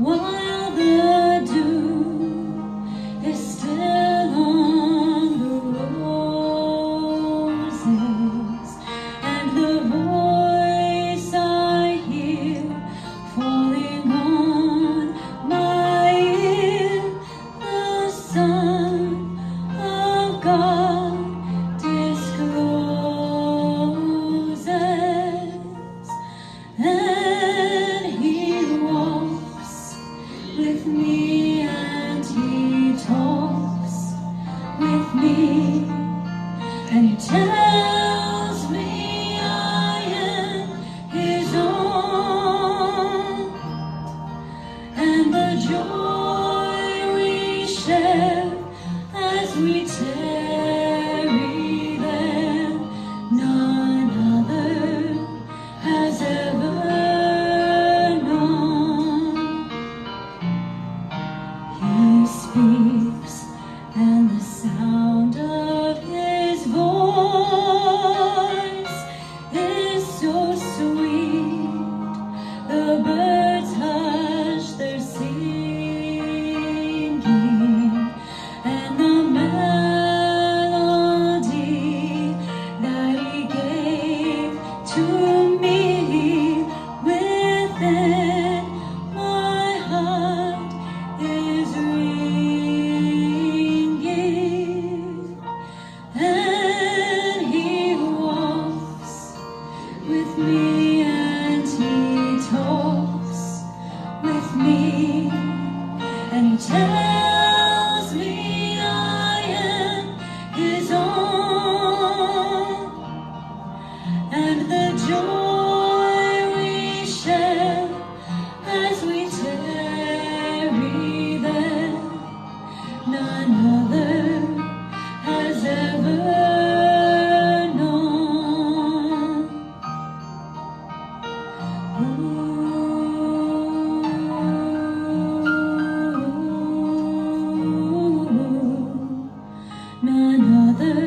while the dew is still on the roses, and the voice I hear falling on my ear, the Son of God discloses, and He walks with me, and He talks with me, and He tells me I am His own, and the joy we share as we tarry there, none other has ever known. He speaks, and the sound of His voice is so sweet, the birds hush their singing, and the melody that He gave to me within my heart is ringing, and He walks with me, and He talks with me, and He tells me I am His own, and the joy we share as we tarry there, none other has ever known. Ooh, none other